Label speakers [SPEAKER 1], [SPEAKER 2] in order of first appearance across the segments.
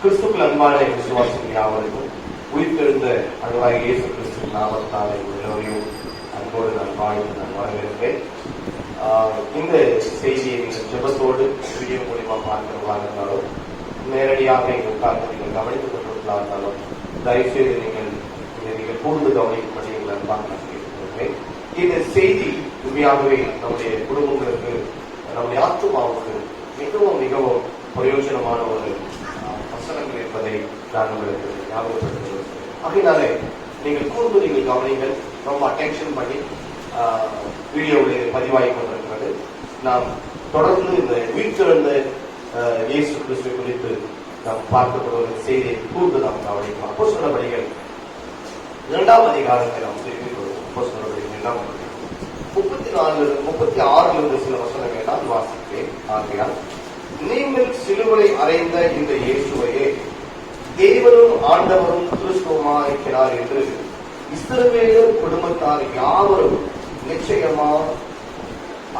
[SPEAKER 1] கிறிஸ்துக்குள் அன்பான விசுவாசிகள் யாவருக்கும் உயிர்த்தெழுந்த அன்பாய் இயேசு கிறிஸ்து நாமத்தாலே எல்லோரையும் அன்போடு நான் வாழ்த்து நான் வரவேற்பேன். இந்த செய்தியை நீங்கள் ஜெபத்தோடு வீடியோ மூலியமா பார்க்கிறவர்களாக இருந்தாலும் நேரடியாக இங்கே உட்கார்ந்து நீங்கள் கவனித்துக் கொண்டிருக்கலாம் இருந்தாலும் தயவுசெய்து நீங்கள் கூர்ந்து கவனிக்கும்படி எங்கள் அன்பாக நான் கேட்டுக்கொள்கிறேன். இந்த செய்தி உண்மையாகவே நம்முடைய குடும்பங்களுக்கு நம்முடைய ஆத்துமாவுக்கு மிகவும் மிகவும் பிரயோஜனமான ஒரு வசனங்கள் என்பதை நான் உங்களுக்கு ஞாபகப்படுத்துகிறேன். ஆகையினாலே நீங்கள் கூர்ந்து நீங்கள் கவனிங்கள், ரொம்ப அட்டென்ஷன் பண்ணி வீடியோவில் பதிவாகி கொண்டிருக்கிறது. நாம் தொடர்ந்து இந்த உயிர்த்தெழுந்த இயேசு கிறிஸ்துவை குறித்து நாம் பார்க்கக்கூடிய செய்தியை கூர்ந்து நாம் கவனிக்கலாம். அப்போஸ்தலர்கள் 2ஆம் அதிகாரத்தை நாம் திருப்பிக் கொள்வோம். அப்போஸ்தலர்கள் 2ஆம் அதிகாரம் 34-36 சில வசனங்களை நான் வாசிப்பேன். ஆகையால் நீங்கள் சிலுவையை அறைந்த இந்த இயேசுவையே தேவனும் ஆண்டவரும் கிறிஸ்துவுமாயிருக்கிறார் என்று இஸ்ரவேலர் குடும்பத்தார் யாவரும் நிச்சயமா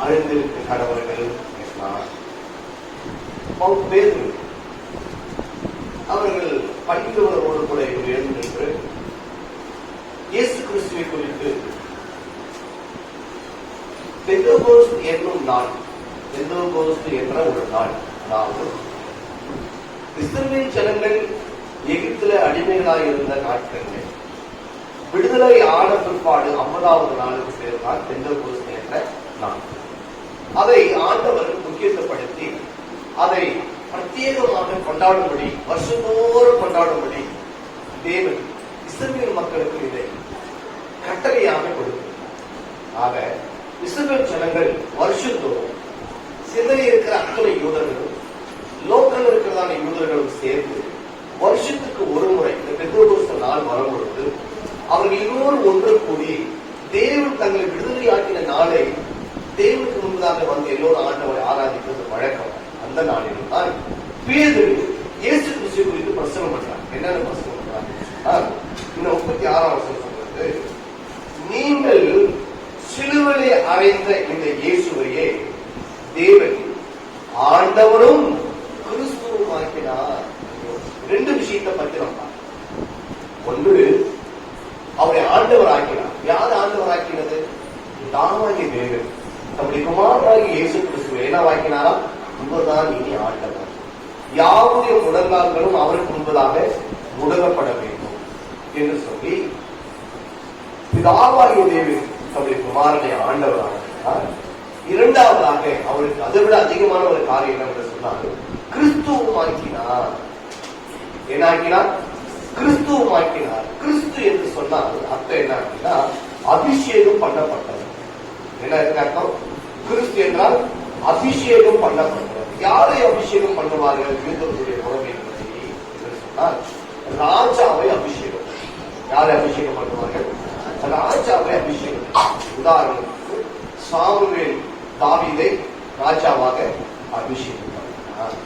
[SPEAKER 1] அறிந்திருக்க கடவர்கள் என்றார். பேதுரு அவர்கள் படிக்கிறவர்களோடு கூட இவர் எழுந்திருந்து இயேசு கிறிஸ்துவை குறித்து பெந்தெகோஸ்து என்னும் நாள், பெந்தெகோஸ்து என்ற ஒரு நாள், அதாவது இஸ்ரவேல் ஜனங்கள் எகிப்தில அடிமைகளாக இருந்த நாட்களில் விடுதலை ஆன பிற்பாடு 50வது நாளுக்கு சேர்ந்தால் பெந்தெகோஸ்து என்ற நாள். அதை ஆண்டவர் முக்கியத்துவப்படுத்தி அதை பிரத்யேகமாக கொண்டாடும்படி, வருஷந்தோறும் கொண்டாடும்படி தேவன் இஸ்ரவேல் மக்களுக்கு இதை கட்டளையாக கொடுத்தார். ஆக இஸ்ரவேல் ஜனங்கள் வருஷந்தோறும் சிதறி இருக்கிற அத்தனை யூதர்களும் லோக்கல் இருக்கிறதான யூதர்களும் சேர்ந்து வருஷத்துக்கு ஒரு முறை இந்த பெந்தெகோஸ்து நாள் வரும்பொழுது அவர்கள் இன்னொரு ஒன்று கூடி தேவன் தங்களை விடுதலையாக்கின நாளை தேவனுக்கு முன்பதாக வந்து எல்லோரும் ஆண்டவரை ஆராதிக்கிறது வழக்கம். அந்த நாளில் தான் பேதுரு இயேசு கிறிஸ்துவை குறித்து பிரசங்கம் பண்றாங்க. என்னென்ன பிரசங்கம் பண்றாங்க? இந்த 36ஆம் வசனம் சொல்றது, நீங்கள் சிலுவையை அறைந்த இந்த இயேசுவையே தேவன் ஆண்டவரும் கிறிஸ்துவும் ஆக்கினார். 2 விஷயத்தை பற்றி நம்ம ஒன்று, அவரை ஆண்டவர் ஆக்கினார். யார் ஆண்டவர் ஆக்கினது? தாமாகிய தேவன் நம்முடைய குமாரனாகிய இயேசு கிறிஸ்துவை என்ன ஆக்கினாரா? இவர்தான் இனி ஆண்டவர், யாருடைய முடங்கால்களும் அவருக்கு முன்பதாக முடங்கப்பட வேண்டும் என்று சொல்லி பிதாவாகிய தேவன் நம்முடைய குமாரனை ஆண்டவர் ஆக்கினார். இரண்டாவதாக அவருக்கு அதை விட அதிகமான ஒரு காரியம் என்னவென்று சொன்னார், கிறிஸ்துவும் ஆக்கினார். என்ன ஆக்கினார்? கிறிஸ்துவும் ஆக்கினார். கிறிஸ்து என்று சொன்னால் அர்த்தம் என்ன அப்படின்னா அபிஷேகம் பண்ணப்பட்டது. என்ன அர்த்தம்? கிறிஸ்து என்றால் அபிஷேகம் பண்ணப்பட்டது. யாரை அபிஷேகம் பண்ணுவார்கள் யூதர்களுடைய முறைமை என்று சொன்னால் ராஜாவை அபிஷேகம். யாரை அபிஷேகம் பண்ணுவார்கள்? ராஜாவை அபிஷேகம். உதாரணத்துக்கு சாமுவேல் தாவீதை ராஜாவாக அபிஷேகம் பண்ணார்,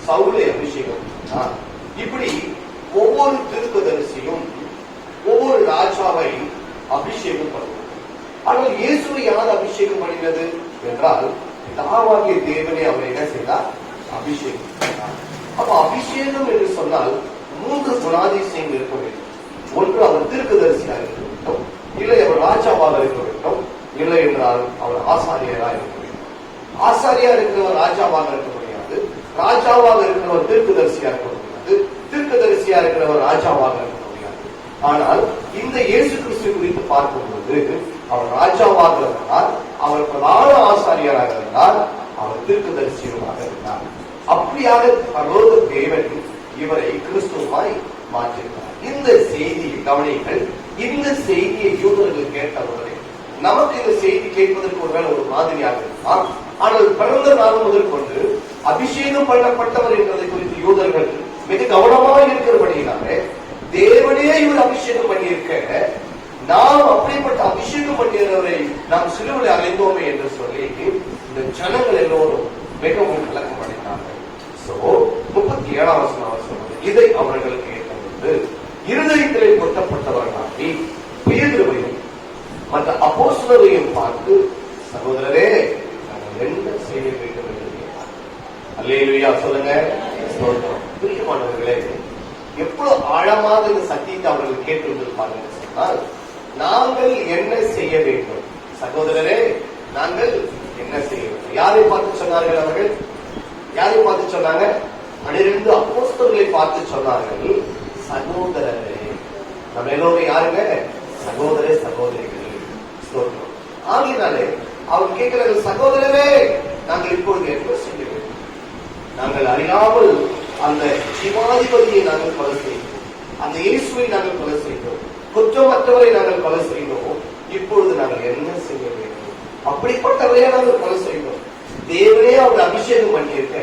[SPEAKER 1] சவுலை அபிஷேகம் பண்ணார். இப்படி ஒவ்வொரு தீர்க்கதரிசியும் ஒவ்வொரு ராஜாவை அபிஷேகம் பண்ணுவார். ஆனால் இயேசுவை யார் அபிஷேகம் பண்ணினது என்றால் தாவாகிய தேவனே அவரை என்ன செய்தார்? அபிஷேகம் பண்ணார். அப்ப அபிஷேகம் என்று சொன்னால் 3 குணாதிசயங்கள் இருக்க வேண்டும். ஒன்று, அவர் தீர்க்கதரிசியாக இருக்க வேண்டும், இல்லை அவர் ராஜாவாக இருக்க வேண்டும், இல்லை என்றால் அவர் ஆசாரியராக இருக்க வேண்டும். ஆசாரியா இருக்கிறவர் ராஜாவாக இருக்க முடியாது, ராஜாவாக இருக்கிறவர் தீர்க்கதரிசியாக இருக்க முடியாது, தீர்க்கதரிசியா இருக்கிறவர் ராஜாவாக இருக்க முடியாது. ஆனால் இந்த இயேசு கிறிஸ்து குறித்து பார்க்கும்போது அவர் ராஜாவாக இருந்தார், அவர் பிரதான ஆசாரியராக இருந்தார், அவர் தீர்க்கதரிசியுமாக இருந்தார். அப்படியாக பரலோக தேவன் இவரை கிறிஸ்துவாய் மாற்றினார். இந்த செய்தியை கவனியுங்கள். இந்த செய்தியை யூதர்கள் கேட்டவுடனே நமக்கு இந்த செய்தி கேட்பதற்கு ஒருவேளை ஒரு மாதிரியாக இருக்கலாம். ஆனால் பிறந்த நாள் முதல் கொண்டு அபிஷேகம் பண்ணப்பட்டவர் என்பதை குறித்து யூதர்கள் மிக கவனமாக இருக்கிறபடியினாலே தேவனே இவர் அபிஷேகம் பண்ணியிருக்க, நாம் அப்படிப்பட்ட அபிஷேகம் பண்ணியவரை நாம் சிலுவையில் அறைந்தோமே என்று சொல்லி இந்த ஜனங்கள் எல்லோரும் மிகவும் கலக்கமடைந்தார்கள். 37ஆம் வசனம் இதை அவர்களுக்கு ஏற்படுவது இருதயத்திலே கொட்டப்பட்டவர்களாகி பேதுருவையும் மற்ற அப்போஸ்தலரையும் பார்த்து, சகோதரரே நாங்கள் என்ன செய்ய வேண்டும் என்று கேட்டார். அல்லேலூயா சொல்லுங்க. பிரியமானவர்களே, எவ்வளவு ஆழமாக இந்த சத்தியத்தை அவர்கள் கேட்டிருந்திருப்பார்கள் சொன்னால், நாங்கள் என்ன செய்ய வேண்டும் சகோதரரே, நாங்கள் என்ன செய்ய வேண்டும்? யாரை பார்த்து சொன்னார்கள் அவர்கள்? யாரை பார்த்து சொன்னாங்க? 12 அப்போஸ்தலர்களை பார்த்து சொன்னார்கள், சகோதரரே. நம்ம எல்லோரும் யாருங்க? சகோதர சகோதரிகள். ஆகினாலே அவர் கேட்கிறார்கள், சகோதரரே நாங்கள் இப்பொழுது என்ன செய்ய வேண்டும்? நாங்கள் அறியாமல் அந்த சிவாதிபதியை நாங்கள் கொலை செய்தோம், அந்த இயேசுவை நாங்கள் கொலை செய்தோம், குற்றமற்றவரை நாங்கள் கொலை செய்தோம். இப்பொழுது நாங்கள் என்ன செய்ய வேண்டும்? அப்படிப்பட்டவரையே நாங்கள் கொலை செய்தோம். தேவனே அவர் அபிஷேகம் பண்ணியிருக்க,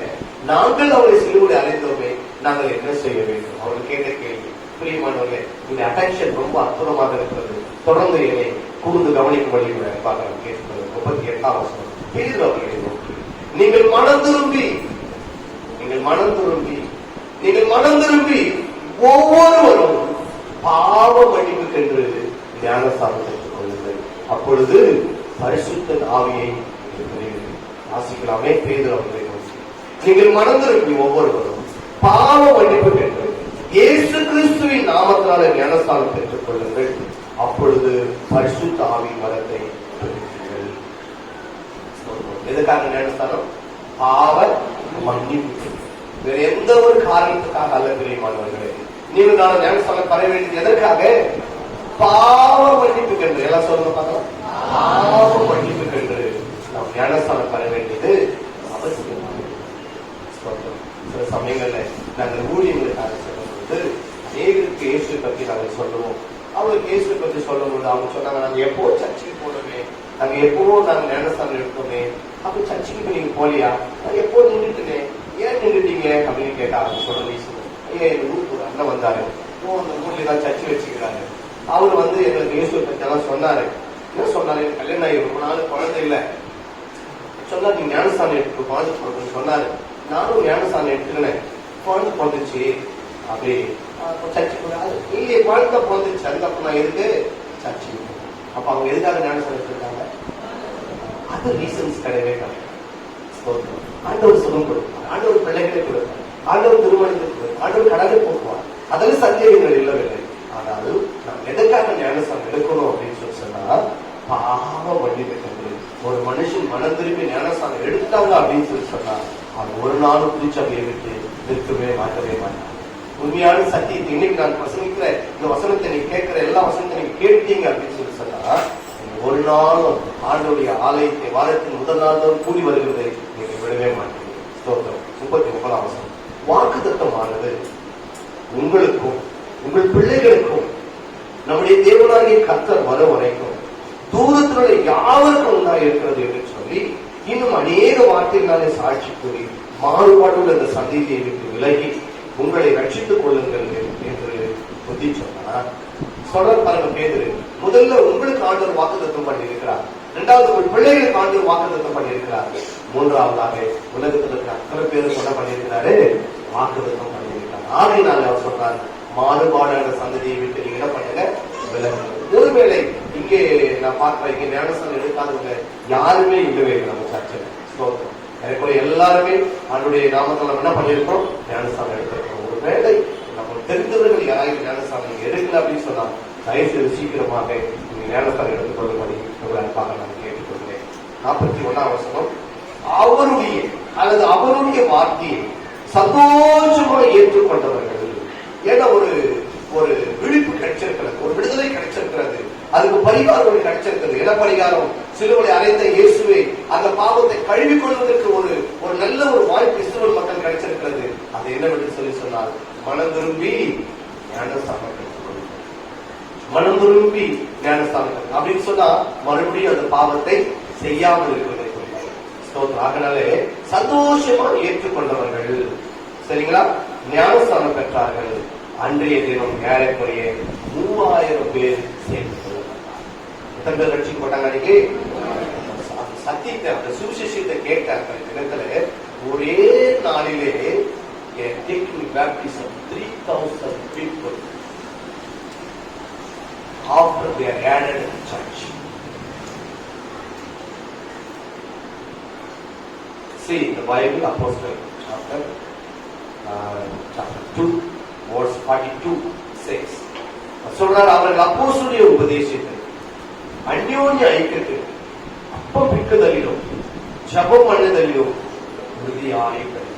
[SPEAKER 1] நாங்கள் அவரை சிலுவையில் அறைந்தோமே, நாங்கள் என்ன செய்ய வேண்டும்? அவர்கள் கேட்ட கேள்வி. பிரியமானவர்களே, இந்த அட்டென்ஷன் ரொம்ப அற்புதமாக இருக்கிறது. தொடர்ந்து என்னை கூர்ந்து கவனிக்கும்படி பார்க்கலாம். கேட்கிறது 38ஆம் வசனம். பேதுரு அவர்களை நோக்கி, நீங்கள் மனம் திரும்பி ஒவ்வொருவரும் பாவ மன்னிப்புக்கென்று ஞானஸ்நானம் பெற்றுக் கொள்ளுங்கள், அப்பொழுது பரிசுத்த ஆவியை வாசிக்கலாமே. பேதுரு அவர்களை நோக்கி, நீங்கள் மனம் திரும்பி ஒவ்வொருவரும் பாவ மன்னிப்புக்கென்று இயேசு கிறிஸ்துவின் நாமத்தினால ஞானஸ்நானம் பெற்றுக் கொள்ளுங்கள், அப்பொழுது பரிசுத்த ஆவி வரத்தை பெறுவீர்கள். எதுக்காக ஞானஸ்நானம்? பாவ மன்னிப்பு. வேற எந்த ஒரு காரணத்துக்காக அல்ல பிரியமானவர்களே. நீங்கள் நான் ஞானஸ்நானம் பெற வேண்டியது எதற்காக? பாவ மன்னிப்புக்கென்று. எல்லாம் சொல்லுங்க பார்க்கலாம். பாவ மன்னிப்புக்கென்று நாம் ஞானஸ்நானம் பெற வேண்டியது அவசியமாக. சில சமயங்கள்ல நாங்கள் ஊழியர்களுக்காக சொல்லும்போது அநேகருக்கு இயேசு பற்றி நாங்கள் சொல்லுவோம். அவங்களுக்கு இயேசு பற்றி சொல்லும்போது அவங்க சொன்னாங்க, நாங்க எப்போ சர்ச்சுக்கு போனோமே, நாங்க எப்போ நாங்க ஞானஸ்தானம் எடுத்தோமே, அப்ப சர்ச்சுக்கு நீங்க போலியா? நான் எப்போ நின்றுட்டுனே, ஏன் நின்றுட்டீங்க அப்படின்னு கேட்டா அவங்க சொல்ல வீசுவோம். ஐயா எங்க ஊருக்கு ஒரு அண்ணன் வந்தாரு, அந்த ஊர்ல தான் சர்ச்சு வச்சுக்கிறாரு. அவர் வந்து எங்களுக்கு இயேசு பற்றி எல்லாம் சொன்னாரு. என்ன சொன்னாரு? கல்யாணம் ஆகி ரொம்ப நாள் குழந்தை இல்லை சொன்னா, நீங்க ஞானஸ்தானம் எடுத்து குழந்தை போடுறதுன்னு சொன்னாரு. நானும் ஞானஸ்தானம் எடுத்துக்கினேன், குழந்தை பிறந்துச்சு. அப்படி சர்ச்சுக்கு இல்லையே, குழந்தை பிறந்துச்சு. அதுக்கப்புறம் நான் எதுக்கு சர்ச்சுக்கு? அப்ப அவங்க எதுக்காக ஞானஸ்தானம் எடுத்துருக்காங்க? அது ரீசன்ஸ் கிடையவே கிடையாது. ஆண்டவர் சுகம் கொடுப்பார், ஆண்டவர் பிள்ளைகளை கொடுப்பார், ஆண்டவர் திருமணத்தை கொடுப்பார், ஆண்டவர் கடலை போக்குவார். அதெல்லாம் சந்தேகங்கள் இல்லவில்லை. ஆனாலும் நாம் எதற்காக ஞானஸ்தானம் எடுக்கணும் அப்படின்னு சொன்னா, பாவ மன்னிப்பு. ஒரு மனுஷன் மனம் திரும்பி ஞானஸ்தானம் எடுத்தாங்க அப்படின்னு சொன்னா, அவன் ஒரு நாளும் குறிச்சு அப்படியே விட்டு நிற்கவே மாட்டவே மாட்டான். உண்மையான சத்தியத்தை இன்னைக்கு நான் பிரசங்கிக்கிற இந்த வசனத்தை நீங்க கேட்கிற எல்லா வசனத்தை நீங்க கேட்டீங்க அப்படின்னு சொன்னா, ஒரு நாளும் ஆண்டோடைய ஆலயத்தை வாரத்தின் முதல் நாள் கூடி வருகிறதை நீங்க விடவே மாட்டீங்க. ஸ்தோத்திரம். 39ஆம் வசனம். வாக்குத்தத்தமானது உங்களுக்கும் உங்கள் பிள்ளைகளுக்கும் நம்முடைய தேவனாகிய கர்த்தர் வர வரைக்கும் தூரத்தினுடைய யாவருக்கும் உண்டாக இருக்கிறது என்று சொல்லி இன்னும் அநேக வார்த்தைகளாலே சாட்சி கூறி மாறுபாடுள்ள இந்த சந்ததியை விட்டு விலகி உங்களை ரட்சித்துக் கொள்ளுங்கள் என்று புத்தி சொன்னார். சொல்ற பாருங்க பேதுரு, முதல்ல உங்களுக்கு ஆண்டவர் வாக்குத்தத்தம் பண்ணி இருக்கிறார், இரண்டாவது உங்கள் பிள்ளைகளுக்கு ஆண்டவர் வாக்குத்தத்தம் பண்ணி இருக்கிறார், மூன்றாவதாக உலகத்தில் இருக்கிற அத்தனை பேருக்கு என்ன பண்ணியிருக்கிறாரு? வாக்குத்தத்தம் பண்ணியிருக்கிறார். ஆகையினால் அவர் சொல்றார், மாறுபாடான சந்ததியை விட்டு நீங்க என்ன பண்ணுங்க? விலகுங்கள். ஒருவேளை இங்கே நான் பார்க்கிறேன், இங்க ஞானஸ்தானம் எடுக்காதவங்க யாருமே இல்லவே இல்லை நம்ம சர்ச்சில். ஸ்தோத்திரம். எனக்கு எல்லாருமே அவருடைய நாமத்தில் நம்ம என்ன பண்ணியிருக்கோம்? ஞானஸ்தானம் எடுத்திருக்கோம். ஒருவேளை நம்ம தெரிந்தவர்கள் யாராவது ஞானஸ்தானம் எடுக்கல அப்படின்னு சொன்னா, தயவுசெய்து சீக்கிரமாக நீங்க ஞானஸ்தானம் எடுத்துக்கொள்ளும்படி உங்களை அன்பாக நான் கேட்டுக்கொள்கிறேன். 41ஆம் வசனம். அவருடைய அல்லது அவருடைய வார்த்தையை சந்தோஷமாக ஏற்றுக்கொண்டவர்கள். ஏன்னா ஒரு ஒரு விழிப்பு கிடைச்சிருக்கிறது, ஒரு விடுதலை கிடைச்சிருக்கிறது, அதுக்கு பரிகாரம் கிடைச்சிருக்கிறது. என்ன பரிகாரம்? சிலுவையை அறைந்த இயேசுவை அந்த பாவத்தை கழுவிக் கொள்வதற்கு ஒரு நல்ல ஒரு வாய்ப்பு இஸ்ரவேல் மக்கள் கிடைச்சிருக்கிறது. அது என்னவென்று சொன்னால், மனம் திரும்பி ஞானஸ்தானம் எடுத்துக்கொள்ளுங்கள். மனம் திரும்பி ஞானஸ்தானம் அப்படின்னு சொன்னா மறுபடியும் அந்த பாவத்தை செய்யாமல் இருப்பதை சொல்றாங்க. ஸ்தோத்திரம். அதனாலே சந்தோஷமா ஏற்றுக்கொண்டவர்கள், சரிங்களா, ஞானஸ்தானம் பெற்றார்கள். அன்றைய தினம் ஏறக்குறைய 3000 பேர் சேர்ந்து கொள்ளப்பட்டார். எத்தனை பேர் ரட்சிக்கப்பட்டாங்க? அன்னைக்கு சத்தியத்தை அந்த சுவிசேஷத்தை கேட்ட அந்த தினத்துல ஒரே நாளிலே baptism 3000 people after they are added in the church. See the Bible, Apostle chapter 2 verse 42:6 சொல்றார், அவர்கள் அப்போஸ்தலருடைய உபதேசத்தில், அந்யோன்ய ஐக்கியத்தில், அப்பம் பிக்குதலிலும் ஜெபம் பண்ணுதலிலும் உறுதியாயிருக்கிறது.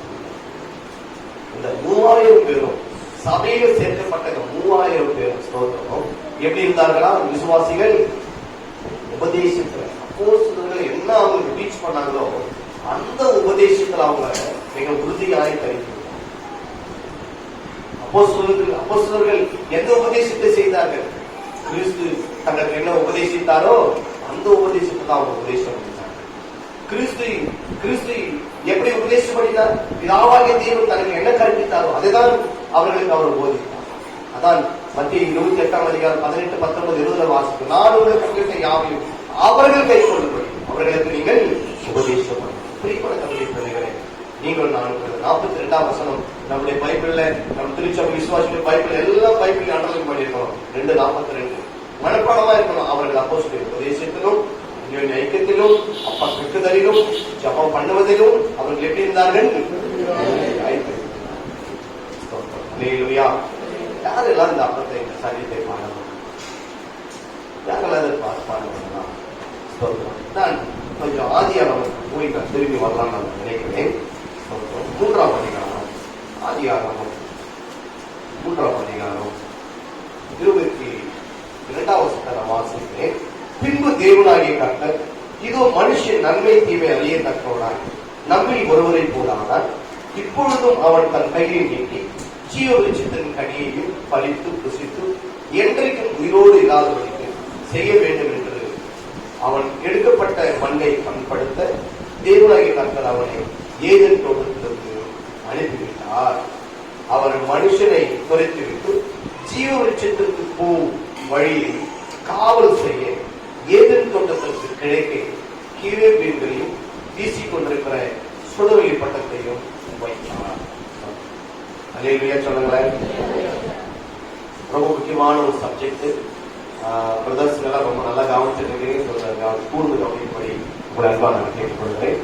[SPEAKER 1] இந்த 3000 பேரும் சபையில் சேர்க்கப்பட்ட 3000 பேரும் ஸ்தோத்திரம் எப்படி இருந்தார்களா? விசுவாசிகள் உபதேசத்துல அப்போஸ்தலர்கள் என்ன அவங்க டீச் பண்ணாங்களோ அந்த உபதேசத்துல அவங்க மிக உறுதியாய் கருத்து. அப்போஸ்தலர்கள் எந்த உபதேசத்தை செய்தார்கள்? கிறிஸ்து தங்களுக்கு என்ன உபதேசித்தாரோ அந்த உபதேசத்தை அவங்க உபதேசம் பண்ணினாங்க. கிறிஸ்து எப்படி உபதேசம் பண்ணினார்? பிதாவாகிய தேவன் தனக்கு என்ன கற்பித்தாரோ அதைதான் அவர்களுக்கு அவர் போதித்தார். அதான் மத்திய 28:18-19-20 வாசிக்கும். நான் உங்களுக்கு கற்பித்த யாவையும் அவர்கள் கை கொள்ளும்படி அவர்களுக்கு நீங்கள் உபதேசம் பண்ண. நீங்கள் நான் 42ஆம் வசனம் நம்முடைய பைபிள்ல, நம்ம திருச்சபை விசுவாசிகள் பைபிள் எல்லா பைபிளையும் அண்டர்லைன் பண்ணியிருக்கணும். 2:42 மனப்பாடமா இருக்கணும். அவர்கள் அப்போஸ்தலர் உபதேசத்திலும் ஐக்கியத்திலும் அப்பம் பிக்குதலிலும் ஜெபம் பண்ணுவதிலும் அவர்கள் எப்படி இருந்தார்கள்? யாரெல்லாம் இந்த அப்பத்தை இந்த சரியத்தை பாடணும்? யாரெல்லாம் பாடலாம்? நான் கொஞ்சம் ஆதியாகமம் போய் நான் திரும்பி வரலாம் நான் நினைக்கிறேன். 3ஆம் அதிகாரம், ஆதியாகமம் 3ஆம் அதிகாரம் 22ஆம் வசனத்தை வாசிக்கிறேன். பின்பு தேவனாகிய கர்த்தர், இதோ மனுஷன் நன்மை தீமை அறியத்தக்கவனாய் நம்மில் ஒருவரை போலானார். இப்பொழுதும் அவன் தன் கையை நீட்டி ஜீவ விருட்சத்தின் கனியையும் பறித்து புசித்து என்றைக்கும் உயிரோடு இல்லாதவனுக்கு செய்ய வேண்டும் என்று அவன் எடுக்கப்பட்ட மண்ணை பண்படுத்த தேவனாகிய கர்த்தர் அவனை ஏதேன் தோட்டத்திற்கு அனுப்பிவிட்டார். அவர் மனுஷனை குறைத்துவிட்டு ஜீவ விருட்சத்திற்கு போகும் வழியை காவல் செய்ய ஏதேன் தோட்டத்திற்கு கிழக்கே கீழே வீடுகளையும் வீசிக்கொண்டிருக்கிற சுடவெளி பட்டத்தையும் வைத்தார். அல்லேலூயா சொல்லுங்களேன். ரொம்ப முக்கியமான ஒரு சப்ஜெக்ட். பிரதர்ஸ் எல்லாம் ரொம்ப நல்லா கவனிச்சிருக்கீங்க. கூர்ந்து கவனிப்படி ஒரு அன்பா நான் கேட்டுக்கொள்கிறேன்.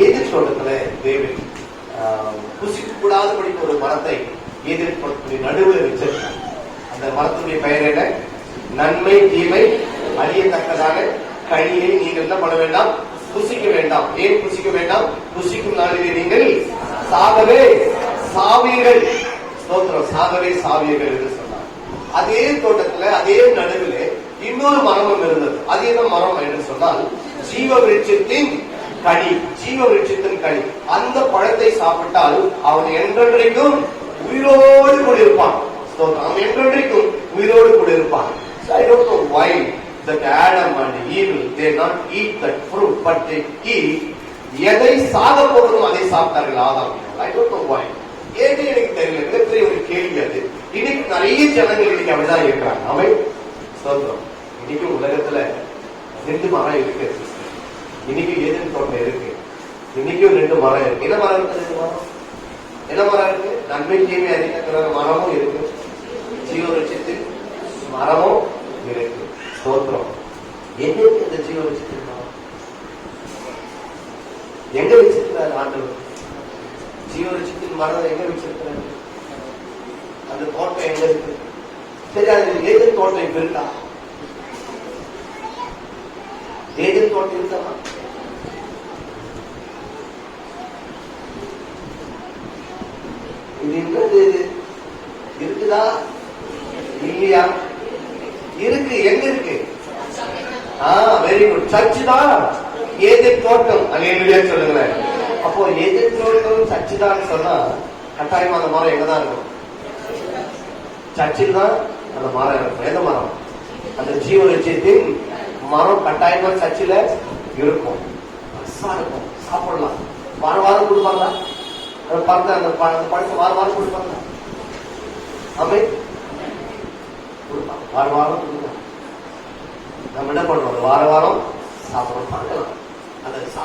[SPEAKER 1] ஏதேன் தோட்டத்துல தேவன் புசிக்க கூடாதபடி ஒரு மரத்தை ஏதேன் தோட்டத்துடைய நடுவில் வச்சிருக்காங்க. அந்த மரத்துடைய பெயர் என்ன? நன்மை தீமை அறியத்தக்கதான கனியை நீங்கள் என்ன பண்ண வேண்டாம்? புசிக்க வேண்டாம். ஏன் புசிக்க வேண்டாம்? புசிக்கும் நாளிலே நீங்கள் சாகவே சாவீர்கள். ஸ்தோத்திரம். சாகவே சாவீர்கள் என்று சொன்னார். அதே தோட்டத்துல அதே நடுவில் இன்னொரு மரமும் இருந்தது. அது என்ன மரம் என்று சொன்னால் ஜீவ விருட்சத்தின் கனி. ஜீவ விருட்சத்தின் கனி. அந்த பழத்தை சாப்பிட்டால் அவன் என்றென்றைக்கும் உயிரோடு கூட இருப்பான். அவன் என்றென்றைக்கும் உயிரோடு கூட இருப்பான். So I don't know why that Adam and Eve they not eat that fruit, but they eat. எதை சாக போகிறோம் அதை சாப்பிட்டார்கள் ஆதாம். I don't know why. ஏன்னு எனக்கு தெரியல. மிகப்பெரிய ஒரு கேள்வி அது. இன்னைக்கு நிறைய ஜனங்கள் இன்னைக்கு அப்படிதான் இருக்கிறாங்க. அவன் ஸ்தோத்திரம். இன்னைக்கு உலகத்துல 2 மரம் இருக்கு. இன்னைக்கு ஏதேன் தோட்டம் இருக்கு. இன்னைக்கும் 2 மரம் இருக்கு. என்ன மரம் இருக்கு? 2 மரம். என்ன மரம் இருக்கு? நன்மை தீமை அறியத்தக்க மரமும் இருக்கு. ஜீவ விருட்சத்தின் மரமும் இருக்கு. ஸ்தோத்திரம். எங்க இருக்கு இந்த ஜீவ விருட்சத்தின் மரம்? எங்க வச்சிருக்கிறார் ஆண்டவர்? ஜீவ விருட்சத்தின் மரம் எங்க வச்சிருக்கிறார்? அந்த தோட்டம் எங்க இருக்கு? சரி, அது ஏதேன் தோட்டம் இப்ப இருக்கா? ஏதேன் தோட்டம் இருக்கா? இது என்னது? இருக்குதா இல்லையா? இருக்கு. எங்க இருக்கு? Very good. சர்ச்சு தான் ஏதேன் தோட்டம். அல்லேலூயா சொல்லுங்களேன். அப்போ ஏதேன் தோட்டம் சர்ச்சு தான் சொன்னா கட்டாயமா அந்த மரம் எங்கதான் இருக்கும்? சர்ச்சில் தான் அந்த மரம் இருக்கும். எந்த மரம்? அந்த ஜீவ விருட்சத்தின் மரம் கட்டாயமா சர்ச்சில் இருக்கும். இருக்கும். சாப்பிடலாம். வாரம் வாரம் கொடுப்பாங்களா? அந்த பழத்தை வாரம் வாரம் கொடுப்பாங்க. ஆமே, கொடுப்பாங்க. வாரம் வாரம் கொடுப்பாங்க. நம்ம என்ன பண்றோம்? வாரம் வாரம் சாப்பிடணும். பார்க்கலாம்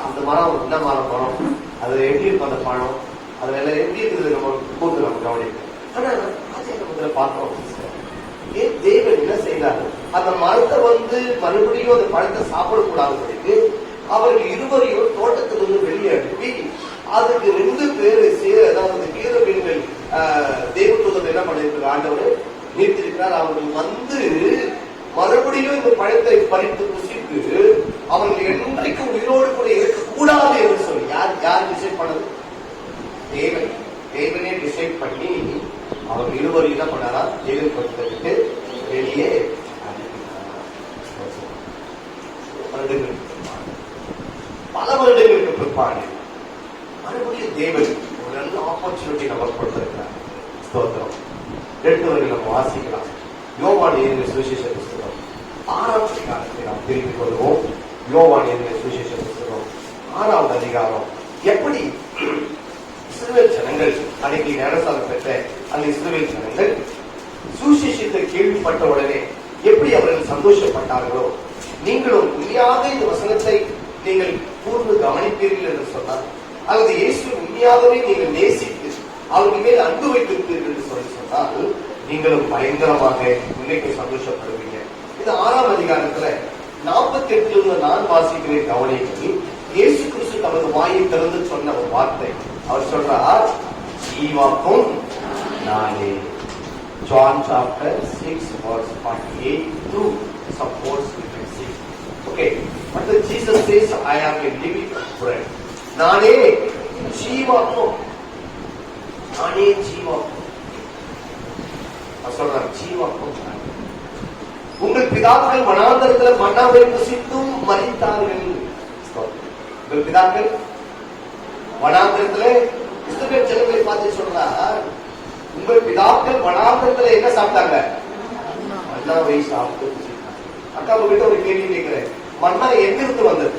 [SPEAKER 1] அந்த மரம் என்ன மரம் பழம், அது எப்படி இருக்கும்? அந்த பழம் அதுல எல்லாம் எப்படி இருக்குது? நம்ம கூட்டு நம்ம கவனிக்கும். ஆனா ஆச்சரியத்துல பார்த்தோம், ஏன் தேவன் என்ன செய்தாரு? அந்த மரத்தை மறுபடியும் அந்த பழத்தை சாப்பிடக்கூடாதுக்கு அவர்கள் இருவரையும் தோட்டத்திலிருந்து வெளியே அனுப்பி அதுக்கு 2 பேரு அதாவது கீரவீன்கள் தேவதூதர்கள் என்ன பண்ணிருக்கிறார்? ஆண்டவர் நீர்த்திருக்கிறார். அவர்கள் வந்து மறுபடியும் இந்த பழத்தை பறித்து புசித்து அவர்கள் என்றைக்கும் உயிரோடு கூட இருக்கக்கூடாது என்று சொல்லி யார் டிசைட் பண்ணது? தேவனே டிசைட் பண்ணி அவர் இருவரும் என்ன பண்ணாரா? ஜெயிலில் கொடுத்துட்டு வெளியே பல வருடங்களுக்கு பிற்பாடு மறுபடியும் தேவன் ஒரு நல்ல ஆப்பர்ச்சுனிட்டி நமக்கு கொடுத்திருக்கிறார். ஸ்தோத்திரம். 2 வரை நம்ம வாசிக்கலாம். யோவான் எழுதின சுவிசேஷ புஸ்தகம் 6ஆம் அதிகாரத்தை நாம் திருப்பிக் கொள்வோம். யோவான் எழுதின சுவிசேஷ புஸ்தகம் 6ஆவது அதிகாரம். எப்படி இஸ்ரவேல் ஜனங்கள் அன்னைக்கு ஞானஸ்நானம் பெற்ற அந்த இஸ்ரவேல் ஜனங்கள் சுவிசேஷத்தை கேள்விப்பட்ட உடனே எப்படி அவர்கள் சந்தோஷப்பட்டார்களோ, நீங்களும் உண்மையாக இந்த வசனத்தை நீங்கள் கூர்ந்து கவனிப்பீர்கள் என்று சொன்னார், அல்லது இயேசு உண்மையாகவே நீங்கள் நேசித்து அவர்கள் மேல் அன்பு வைத்திருப்பீர்கள் என்று சொன்னால் நீங்களும் பயங்கரமாக இன்னைக்கு சந்தோஷப்படுவீங்க. இது 6ஆம் அதிகாரத்துல 48 நான் வாசிக்கிறேன். கவனிக்கு இயேசு கிறிஸ்து தமது வாயை திறந்து சொன்ன ஒரு வார்த்தை. அவர் சொல்றார், ஜீவாக்கும் நானே. John chapter 6 verse 48 to supports we can see. Okay, but the Jesus says, I am a living bread. நானே ஜீவாக்கும். நானே ஜீவாக்கும். சொல்றார், ஜீவாக்கும். உங்கள் பிதாக்கள் வனாந்தரத்தில் மன்னாவை புசித்தும் மரித்தார்கள். உங்கள் பிதாக்கள் வனாந்தரத்திலே இஸ்ரவேல் ஜனங்களை பார்த்து சொல்றார், உங்கள் பிதாக்கள் வனாந்தரத்துல என்ன சாப்பிட்டாங்க? மன்னாவை சாப்பிட்டு புசித்தாங்க. அக்கா உங்ககிட்ட ஒரு கேள்வி கேட்கிறேன். மன்னா எங்கிருந்து வந்தது?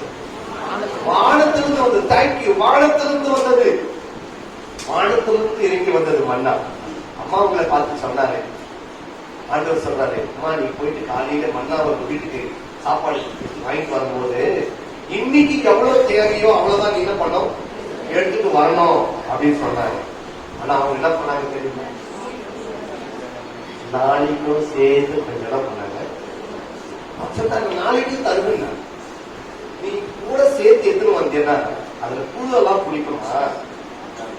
[SPEAKER 1] வானத்திலிருந்து வந்தது. தேங்க்யூ. வானத்திலிருந்து வந்தது. வானத்திலிருந்து இறங்கி வந்தது மன்னா. அம்மா உங்களை பார்த்து சொன்னாரு, ஆண்டவர் சொல்றாரு, அம்மா நீ போயிட்டு காலையில மன்னா ஒரு வீட்டுக்கு சாப்பாடு வாங்கிட்டு வரும்போது இன்னைக்கு எவ்வளவு தேவையோ அவ்வளவுதான் நீ என்ன பண்ணோம் எடுத்துட்டு வரணும் அப்படின்னு சொன்னாங்க. ஆனா அவங்க என்ன பண்ணாங்க தெரியுமா? நாளைக்கும் சேர்த்து கொஞ்சம் என்ன பண்ணாங்க? சொன்னாங்க, நாளைக்கும் தருவேன், நீ கூட சேர்த்து எடுத்துன்னு வந்தேன்னா அதுல புழு எல்லாம் குடிக்கணுமா,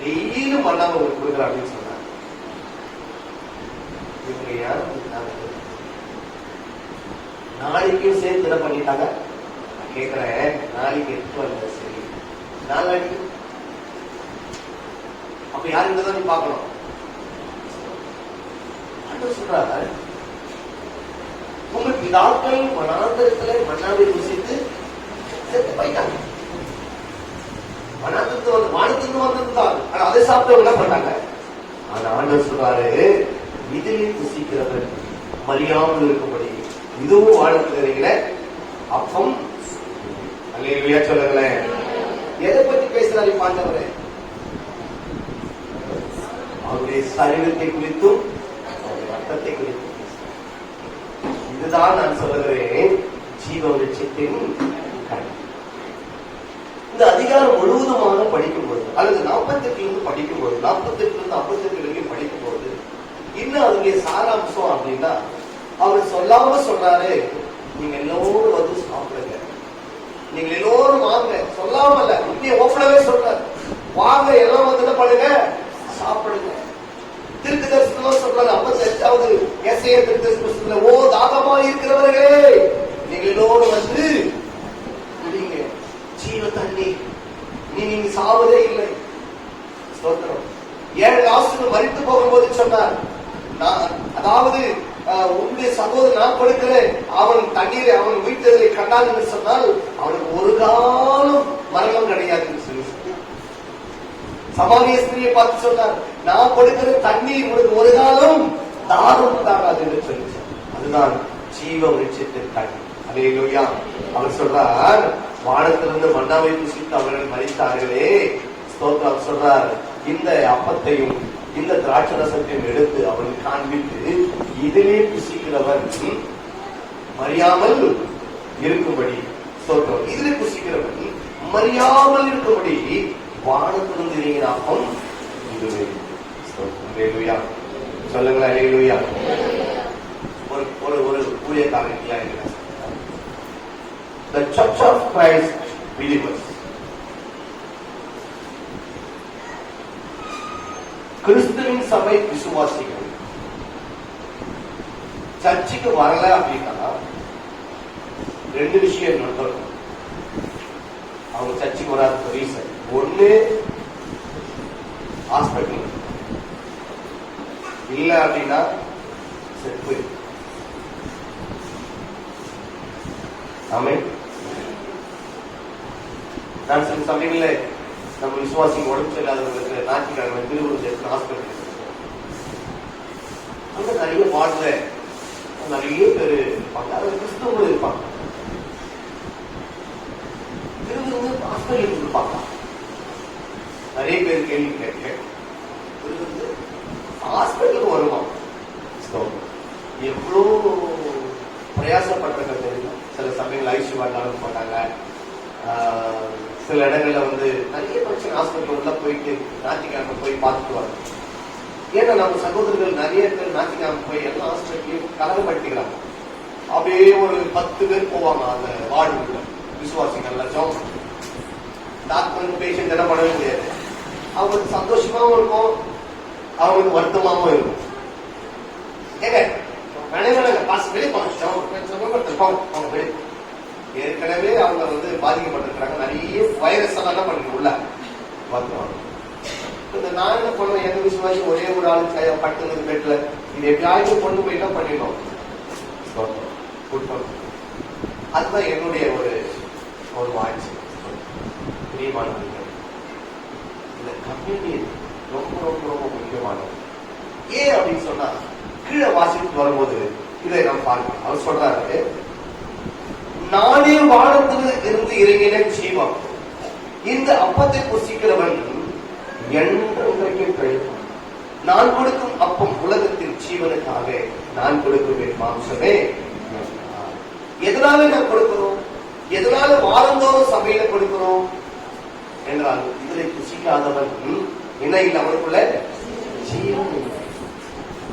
[SPEAKER 1] டெய்லியும் மண்ணாம உங்களுக்கு கொடுக்குற அப்படின்னு சொன்னாங்க. இவங்க யாரும் நாளைக்கும் சேர்த்து என்ன பண்ணிட்டாங்க? கேட்கிறேன், நாளைக்கு எடுத்து வந்த சரி, நாளைக்கு அப்ப யாருக்குதான் நீ பார்க்கணும்? சொல்றாங்க, உங்க பிதாக்கள் வனாந்தரத்துல மன்னாவை ருசித்து செத்து போயிட்டாங்க. வனாந்தரத்து வந்து வானத்திலிருந்து வந்திருந்தாங்க. ஆனா அதை சாப்பிட்டு என்ன பண்ணாங்க? ஆனா ஆண்டவர் சொல்றாரு, இதிலே புசிக்கிறவர் மறியாமல் இருக்கும்படி இதுவும் வானத்தில் இருக்கிற அப்பம். அல்லேலூயா சொல்லுங்களேன். எதை பற்றி பேசுறாரு பாண்டவரே? அவருடைய சரீரத்தை குறித்தும் அவருடைய ரத்தத்தை குறித்தும். இதுதான் நான் சொல்லுகிறேன் ஜீவ விருட்சத்தின் கனி. இந்த அதிகாரம் முழுவதுமாக படிக்கும்போது அல்லது 48 படிக்கும்போது 48 58 வரைக்கும் படிக்கும்போது இன்னும் அதனுடைய சாராம்சம் அப்படின்னா, அவர் சொல்லாம சொல்றாரு, நீங்க எல்லோரும் வந்து சாப்பிடுங்க, நீங்க எல்லோரும் வாங்க. சொல்லாம இல்ல, உண்மையை ஓப்பனவே சொல்றாரு, வாங்க எல்லாம் வந்து என்ன பண்ணுங்க, சாப்பிடுங்க. திருக்கு தரிசனம் சொல்றாரு 58வது எஸ்ஐயா திருக்கு தரிசனத்துல, ஓ தாகமா இருக்கிறவர்களே நீங்க எல்லோரும் வந்து குடிங்க ஜீவ தண்ணி, நீங்க சாவதே இல்லை. ஸ்தோத்திரம். 7 ஆசுகள் மரித்து போகும்போது சொன்னார், அதாவது உன்னுடைய சகோதரன் நான் கொடுக்கிறேன், அவன் தண்ணீரை அவன் வீட்டதை கண்டான் என்று சொன்னால் அவனுக்கு ஒரு காலம் மரணம் கிடையாது சொல்லி சமாரிய ஸ்திரியை பார்த்து சொன்னார், நான் கொடுக்கிற தண்ணீர் உனக்கு ஒரு காலம் தாகம் உண்டாகாது என்று சொல்லி. அதுதான் ஜீவ விருட்சத்தின் தண்ணீர். அல்லேலூயா. அவர் சொல்றார், வானத்திலிருந்து மன்னாவை புசித்து அவர்கள் மரித்தார்களே. ஸ்தோத்திரம். சொல்றார், இந்த அப்பத்தையும் இந்த திராட்சை ரசத்தையும் எடுத்து அவர்கள் காண்பித்து, இதிலே புசிக்கிறவர் மறியாமல் இருக்கும்படி. ஸ்தோத்திரம். இதிலே புசிக்கிறவன் மறியாமல் இருக்கும்படி வானத்திலிருந்து இறங்கின அப்பம் இதுவே. அல்லேலூயா சொல்லுங்களேன். அல்லேலூயா. ஒரு ஊழியக்காரன் இருக்கிறார். The Church of Christ Believers, கிறிஸ்துவின் சபை விசுவாசிகள் சர்ச்சுக்கு வரல அப்படின்னா 2 விஷயம் நடக்கும். அவங்க சர்ச்சுக்கு வராத ரீசன் ஒண்ணு ஹாஸ்பிட்டல் இல்ல அப்படின்னா செத்து. ஆமென். நான் சில சமயங்கள்ல நம்ம விசுவாசிக்கு உடம்பு சரியில்லாதவங்களுக்கு ஞாயிற்றுக்கிழமை திருவள்ளுவர் சேர்த்து ஹாஸ்பிட்டல் அங்க நிறைய வார்டுல நிறைய பேர் இருப்பாங்க. அதாவது கிறிஸ்தவங்களும் இருப்பாங்க. திருவிருந்து ஹாஸ்பிட்டலுக்கு இருப்பாங்க. நிறைய பேர் கேள்வி கேட்க திருவிருந்து ஹாஸ்பிட்டலுக்கு வருவான். எவ்வளோ பிரயாசப்பட்டிருக்க தெரியும். சில சமயங்கள் ஐசியூ வார்டு போட்டாங்க. சில இடங்கள்ல வந்து நிறைய பிரச்சனை ஹாஸ்பிட்டல் உள்ள போயிட்டு ஞாயிற்றுக்கிழமை போய் பார்த்துட்டு வராங்க. ஏன்னா நம்ம சகோதரர்கள் நிறைய பேர் ஞாயிற்றுக்கிழமை போய் எல்லா ஹாஸ்பிட்டலையும் கலகப்படுத்திக்கிறாங்க. அப்படியே ஒரு 10 பேர் போவாங்க அந்த வார்டுக்குள்ள. விசுவாசிகள் லட்சம் டாக்டர் பேஷண்ட் என்ன பண்ணவே முடியாது. அவங்களுக்கு சந்தோஷமாவும் இருக்கும், அவங்களுக்கு வருத்தமாவும் இருக்கும். ஏங்க ஏற்கனவே அவங்க வந்து பாதிக்கப்பட்டிருக்கிறாங்க. நிறைய வைரஸ் எல்லாம் என்ன பண்ணி உள்ள வந்துருவாங்க. இந்த நான் என்ன பண்ணுவேன், எந்த விசுவாசி ஒரே ஒரு ஆளு பட்டுனது பெட்ல இது எப்படியாவது கொண்டு போய் என்ன பண்ணிடும். அதுதான் என்னுடைய ஒரு வாய்ச்சி. பிரியமானவர்கள், இந்த கம்யூனிட்டி ரொம்ப ரொம்ப ரொம்ப முக்கியமானது. ஏன் அப்படின்னு சொன்னா கீழே வாசிட்டு வரும்போது இதை நாம் பார்க்கணும். அவர் சொல்றாரு, நானே வானத்தில் இருந்து இறங்கின ஜீவம், இந்த அப்பத்தை புசிக்கிறவன் என்றைக்கு பிழைப்பான். நான் கொடுக்கும் அப்பம் உலகத்தின் ஜீவனுக்காக நான் கொடுக்கும் மாம்சமே. எதனால நான் கொடுக்கிறோம், எதனால வாரந்தோறும் சபையில கொடுக்கிறோம் என்றால் இதனை புசிக்காதவன் என்ன இல்லை, அவனுக்குள்ள ஜீவன் இல்லை.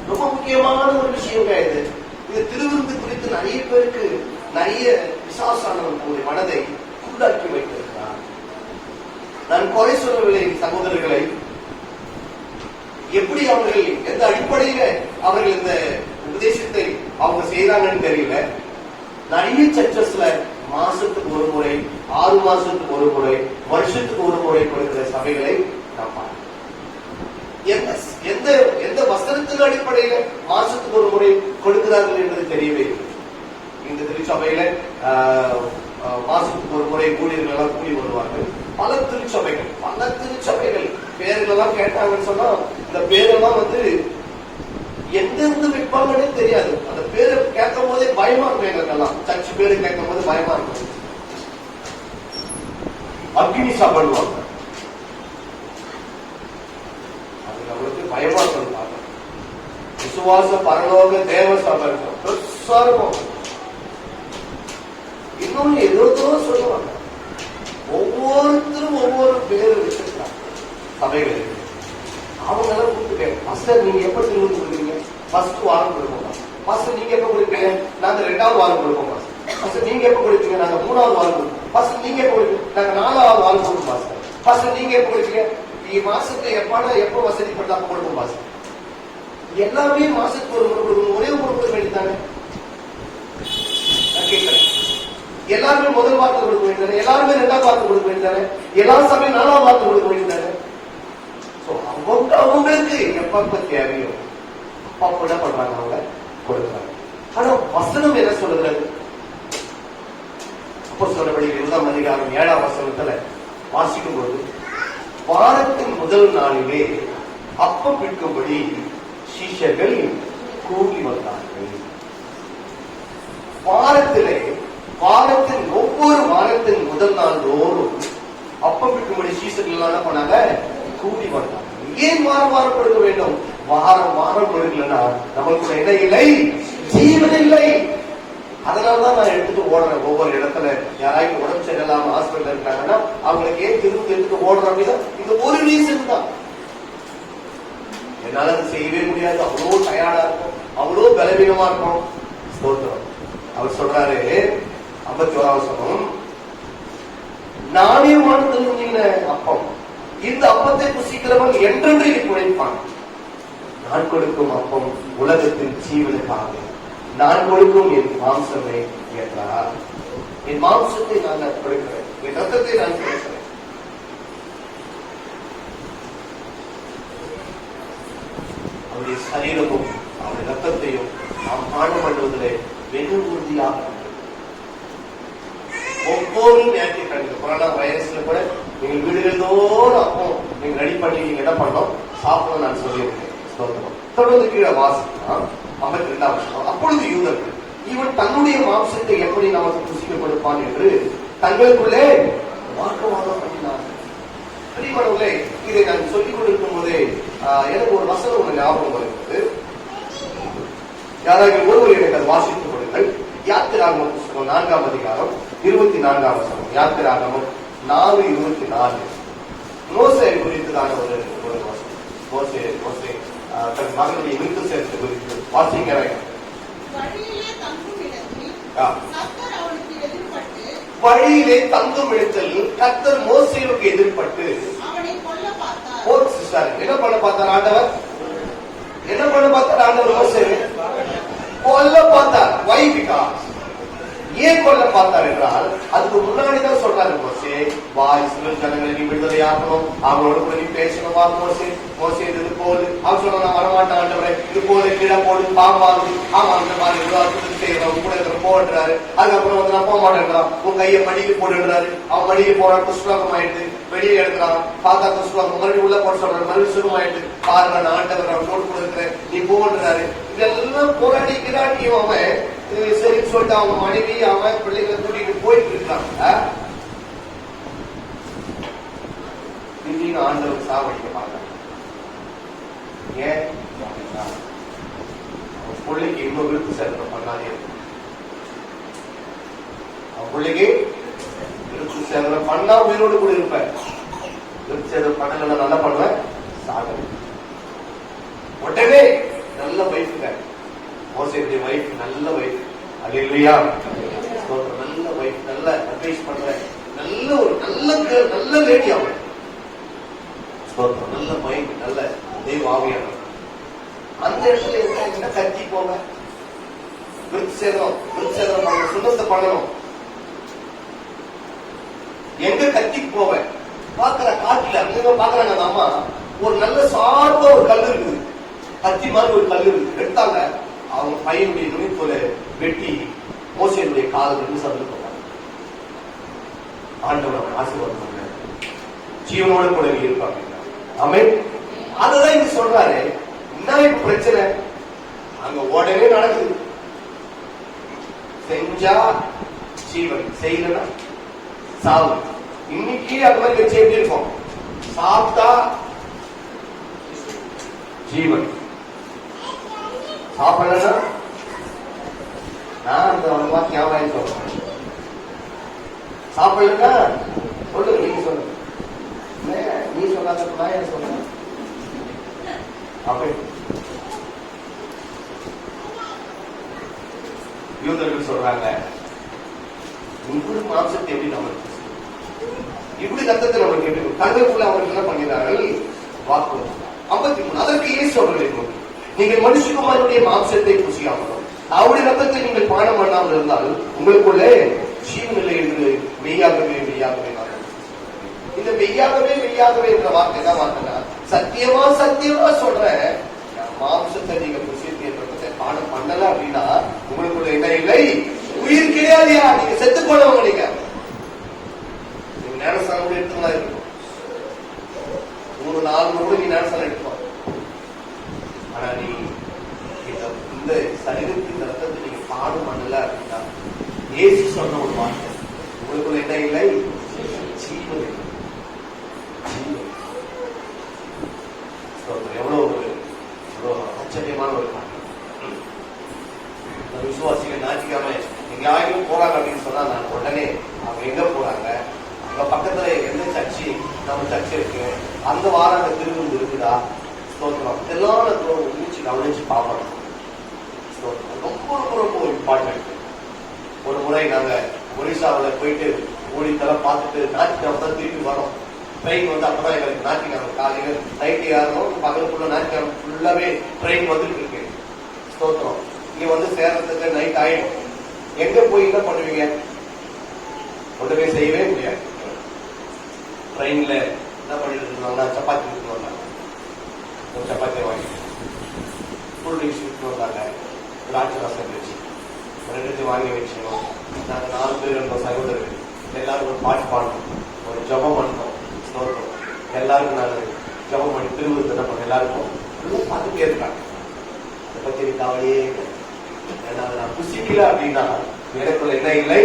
[SPEAKER 1] ரொம்ப முக்கியமான ஒரு விஷயம் இது. இது திருவிருந்து குறித்து நிறைய பேருக்கு நிறைய விசுவாசானவர்களுடைய மனதை உண்டாக்கி வைத்திருக்கிறார். நான் குறை சொல்லவில்லை சகோதரர்களை. எப்படி அவர்கள் எந்த அடிப்படையில அவர்கள் இந்த உபதேசத்தை அவங்க செய்யறாங்கன்னு தெரியல. நிறைய சர்ச்சஸ்ல மாசத்துக்கு ஒரு முறை, 6 மாசத்துக்கு ஒரு முறை, வருஷத்துக்கு ஒரு முறை கொடுக்கிற சபைகளை நான் பார்க்கிறேன். எந்த வசனத்தின் அடிப்படையில மாசத்துக்கு ஒரு முறை கொடுக்கிறார்கள் என்பது தெரியவே இல்லை. இந்த திருச்சபையில மாசத்துக்கு ஒரு முறை ஊழியர்கள் எல்லாம் கூலி வருவார்கள். பல திருச்சபைகள் பேர்களெல்லாம் கேட்டாங்கன்னு சொன்னா இந்த பேரெல்லாம் வந்து எங்கிருந்து விற்பாங்கன்னே தெரியாது. அந்த பேரை கேட்கும் போதே பயமா இருக்கும். எங்களுக்கெல்லாம் சர்ச்சு பேரு கேட்கும் போது பயமா இருக்கும். அக்னி சாப்பிடுவாங்க, அது நம்மளுக்கு பயமா சொல்லுவாங்க. விசுவாச பரலோக தேவ சபை பெருசா இருக்கும். இன்னொன்னு ஏதோ சொல்லுவாங்க. ஒவ்வொருத்தரும் ஒவ்வொரு பேரு வச்சிருக்காங்க சபைகளுக்கு. அவங்க எல்லாம் கூப்பிட்டு, பாஸ்டர் நீங்க எப்ப திருவிழா கொடுக்குறீங்க? ஃபர்ஸ்ட் வாரம் கொடுப்போம். பாஸ்டர் நீங்க எப்ப கொடுப்பீங்க? நாங்க 2வது வாரம் கொடுப்போம். பாஸ்டர் நீங்க எப்ப கொடுப்பீங்க? நாங்க 3வது வாரம் கொடுப்போம். பாஸ்டர் நீங்க எப்ப கொடுப்பீங்க? நாங்க 4வது வாரம் கொடுப்போம். பாஸ்டர் பாஸ்டர் நீங்க எப்ப கொடுப்பீங்க? மாசத்துக்கு எப்ப வசதிப்பட்டா கொடுப்போம். பாஸ்டர் எல்லாமே மாசத்துக்கு ஒரு முறை கொடுக்கணும். ஒரே முறை கொடுக்க வேண்டியதானே? நான் கேட்கிறேன். எல்லாருமே முதல் வார்த்தை கொடுக்க வேண்டியதானே? எல்லாருமே 2வது வார்த்தை கொடுக்க வேண்டியதானே? எல்லா சமயம் 4வது வார்த்தை கொடுக்க வேண்டியதானே? அவங்களுக்கு எப்ப தேவையோ அப்ப என்ன பண்றாங்க, அவங்க கொடுக்குறாங்க. ஆனா வசனம் என்ன சொல்லுகிறது? அப்போஸ்தலர் 2ஆம் அதிகாரம் 7ஆம் வசனத்துல வாசிக்கும் போது, வாரத்தின் முதல் நாளிலே அப்பம் பிற்கும்படி சீஷர்கள் கூடி வந்தார்கள். வாரத்தின் ஒவ்வொரு வாரத்தின் முதல் நாள் தோறும் அப்பம் பிற்கும்படி சீஷர்கள் என்ன பண்ணாங்க? கூடி வந்தாங்க. ஏன் வாரம் கொடுக்க வேண்டும்? வாரம் கொடுக்கலன்னா நம்மளுக்கு என்ன இல்லை? ஜீவன் இல்லை. அதனாலதான் நான் எடுத்துட்டு ஓடுறேன். ஒவ்வொரு இடத்துல யாராவது உடம்பு சரியில்லாம ஹாஸ்பிட்டல் இருக்காங்கன்னா அவங்களுக்கு ஏன் திரும்ப எடுத்துட்டு ஓடுறோம் அப்படின்னா இந்த ஒரு ரீசன் தான். என்னால அது செய்யவே முடியாது, அவ்வளோ டயர்டா இருக்கும், அவ்வளோ பலவீனமா இருக்கும். ஸ்தோத்திரம். அவர் சொல்றாரு 51ஆம் வசனம், நானே வானத்தில் அப்பம், இந்த அப்பத்தை புசிக்கிறவன் என்றென்றைக்கு குழைப்பான். நான் கொடுக்கும் அப்பம் உலகத்தின் ஜீவனுக்காக. நான் கொடுக்கும் என் மாம்சமே என்றார். என் மாம்சத்தை நான் கொடுக்கிறேன், என் ரத்தத்தை நான் கொடுக்கிறேன். அவருடைய சரீரமும் அவருடைய ரத்தத்தையும் நாம் பானம் பண்ணுவதிலே வெகு உறுதியாக ஒவ்வொரு ஞாயிற்றுக்கிழமை கொரோனா வைரஸ்ல கூட நீங்கள் வீடுகள் தோறும் அப்போ நீங்க ரெடி பண்ணி நீங்க என்ன பண்ணோம் சாப்பிட நான் சொல்லியிருக்கேன். தொடர்ந்து கீழே வாசிக்கலாம் 52ஆம் வருஷம். அப்பொழுது யூதர்கள் இவன் தன்னுடைய மாம்சத்தை எப்படி நமக்கு புசிக்க கொடுப்பான் என்று தங்களுக்குள்ளே வாக்குவாதம் பண்ணினார். பிரியமானவர்களே, இதை நான் சொல்லிக் கொடுக்கும் போதே எனக்கு ஒரு வசனம் ஒன்று ஞாபகம் வருகிறது. யாராவது ஒருவர் எனக்கு அது வாசித்துக் கொடுங்கள். யாத்திராகமம் புத்தகம் 4ஆம் அதிகாரம் 24ஆம் வசனம். யாத்திராகமம் 4:24. மோசே குறித்ததான ஒரு வசனம். மோசே தன் மகனுடைய விருத்து சேர்த்து குறித்து வாசிங்க. வழியிலே தங்கும் இடத்தில் கர்த்தர் மோசேவுக்கு எதிர்பட்டு என்ன பண்ண பார்த்தார் ஆண்டவர்? என்ன பண்ண பார்த்தார் ஆண்டவர்? மோசேவை கொல்ல பார்த்தார். Why? Because ஏன் கொல்ல பார்த்தார் என்றால் அதுக்கு முன்னாடிதான் சொல்றாரு, மோசே வா, இஸ்ரவேல் ஜனங்களை நீ விடுதலையாக்கணும், அவங்களோட கூட நீ பேசணும். வா மோசே, மோசே இது போது. அவர் சொன்னா நான் வரமாட்டேன் ஆண்டவரே, இது போது கீழே போடு, பாம்பாது. ஆமா, அந்த மாதிரி செய்யறோம் கூட இருக்கிற போடுறாரு. அதுக்கப்புறம் வந்து நான் போக மாட்டேன்றான். உன் கையை மடிக்கு போடுறாரு. அவன் மடிக்கு போறான், குஷ்டரோகம் ஆயிடுது. வெளியே எடுக்கிறான், பார்த்தா குஷ்டரோகம். மறுபடியும் உள்ள போட சொல்றாரு, மறுபடியும் சுகமாயிட்டு. பாருங்க நான் ஆண்டவர் நான் போட்டு கொடுக்குறேன், நீ போடுறாரு. இதெல்லாம் போராடி கிராட்டியும் அவன் சரின்னு சொல்லிட்டு அவங்க மனைவி அவன் பிள்ளைகளை கூட்டிட்டு போயிட்டு இருக்காங்க. திடீர்னு ஆண்டவர் சாவடிக்க பார்த்தாங்க. ஏன்? அவன் பிள்ளைக்கு இன்னும் விருத்து சேதனம் பண்ணாதே. அவன் பிள்ளைக்கு விருத்து சேதனம் பண்ணா உயிரோடு கூட இருப்பேன். விருத்து சேதனம் பண்ணல நல்லா பண்ணுவேன், சாக. உடனே நல்ல வைஃப்ங்க, மோசேயுடைய வைஃப் நல்ல வைஃப். அல்லேலூயா. நல்ல வைஃப், நல்ல அட்வைஸ் பண்ற நல்ல ஒரு நல்ல லேடி. அவன் நல்ல மைண்ட், நல்ல தெய்வ ஆவியானவர். அந்த இடத்துல என்ன கத்தி போங்க, விருத்து சேதனம் பண்ணணும், சுண்ணத்தை பண்ணணும். எங்க கத்திக்கு போவேன் பாக்குற காட்டுல அங்க பாக்குறாங்க. அந்த அம்மா ஒரு நல்ல சார்பா ஒரு கல் இருக்குது, கத்தி மாதிரி ஒரு கல் இருக்கு. எடுத்தாங்க, அவங்க பையனுடைய நுனித்தோல வெட்டி மோசேயுடைய கால் ரெண்டு சதுர போட்டாங்க. ஆண்டவர் அவன் ஆசீர்வாதம் பண்ண ஜீவனோட கூட இருப்பாங்க. ஆமென். அதுதான் இங்க சொல்றாரு. என்ன இப்ப பிரச்சனை? அங்க உடனே நடக்குது. செஞ்சா ஜீவன், செய்யலன்னா சாவு. இன்னைக்கு அது மாதிரி வச்சு எப்படி இருக்கும்? சாப்பிட்டா ஜீவன், சாப்பிடலன்னா நான் அந்த அவனுக்கு ஞாபகம் சொல்றேன். சாப்பிடலன்னா சொல்லுங்க, நீங்க சொல்லுங்க. நீ சொல்லாத நான் என்ன சொல்றேன்? அப்படி யூதர்கள் சொல்றாங்க, இப்படி மாம்சத்தை எப்படி நம்மளுக்கு, இப்படி ரத்தத்தை நம்மளுக்கு எப்படி தங்களுக்குள்ள அவர்கள் என்ன பண்ணினார்கள்? வாக்கு. 53. அதற்கு இயேசு அவர்களை நோக்கி, நீங்கள் மனுஷகுமாரனுடைய மாம்சத்தை புசியாமலும் அவருடைய ரத்தத்தை நீங்கள் பானம் பண்ணாமல் இருந்தால் உங்களுக்குள்ளே ஜீவனில்லை என்று மெய்யாகவே மெய்யாகவே. இந்த மெய்யாகவே மெய்யாகவே என்ற வார்த்தை தான் வார்த்தைனா, சத்தியமா சத்தியமா சொல்றேன், மாம்சத்தை நீங்க புசித்து என் ரத்தத்தை பானம் பண்ணல அப்படின்னா உங்களுக்குள்ள என்ன இல்லை? உயிர் கிடையாதுயா. நீங்க செத்து போனவங்க. நீங்க ஞானஸ்தானம் எடுத்துதான் இருக்கும். 3-4 கூட நீ ஞானஸ்தானம் எடுப்பான். ஆனா நீ இந்த சரீரத்தின் இந்த ரத்தத்தை நீங்க பாடம் பண்ணல அப்படின்னா இயேசு சொன்ன ஒரு வார்த்தை, உங்களுக்குள்ள என்ன இல்லை? ஜீவன். எவ்வளவு ஆச்சரியமான ஒரு காரணம். விசுவாசிகள் ஞாயிற்றுக்கிழமை எங்கேயாயும் போறாங்க அப்படின்னு சொன்னா நான் உடனே அவங்க எங்க போறாங்க, அங்க பக்கத்துல எந்த சர்ச்சு நம்ம சர்ச்சு இருக்கு, அந்த வாரம் அங்க திருவிழு இருக்குதா, ஸ்தோத்திரம், இதெல்லாம் கவனிச்சு பார்ப்போம். ரொம்ப ரொம்ப ரொம்ப இம்பார்ட்டன்ட். ஒரு முறை நாங்க ஒரிசாவில் போயிட்டு ஓடித்தெல்லாம் பார்த்துட்டு ஞாயிற்றுக்கிழமை தான் திருப்பி வரோம். ட்ரெயின் வந்து அப்பதான் எங்களுக்கு ஞாயிற்றுக்கிழமை காலையில நைட்டு ஏறணும், பகலுக்குள்ள ஞாயிற்றுக்கிழமை ஃபுல்லாவே ட்ரெயின் வந்துட்டு இருக்கு. ஸ்தோத்திரம். இங்க வந்து சேர்றதுக்கு நைட் ஆயிடும். எங்க போய் என்ன பண்ணுவீங்க? ஒன்றுமே செய்யவே முடியாது. ட்ரெயின்ல என்ன பண்ணிட்டு இருந்தாங்கன்னா சப்பாத்தி விட்டு வந்தாங்க, ஒரு சப்பாத்தியை வாங்கி கூல் ட்ரிங்க்ஸ் விட்டு வந்தாங்க, திராட்சை ரசம் வச்சு ரெண்டுத்தையும் வாங்கி வச்சுக்கணும். நாங்கள் 4 பேர் இருந்தோம் சகோதரர்கள். எல்லாரும் ஒரு பாட்டு பாடணும், ஒரு ஜபம் பண்ணணும், ஸ்தோத்திரம். எல்லாருக்கும் நான் ஜபம் பண்ணி திருவிழா என்ன பண்ண எல்லாருக்கும் எல்லாம் பார்த்துட்டே இருக்காங்க. அதை பத்தி கவலையே இல்லை. ஏன்னா அதை நான் புசிக்கல அப்படின்னா எனக்குள்ள என்ன இல்லை.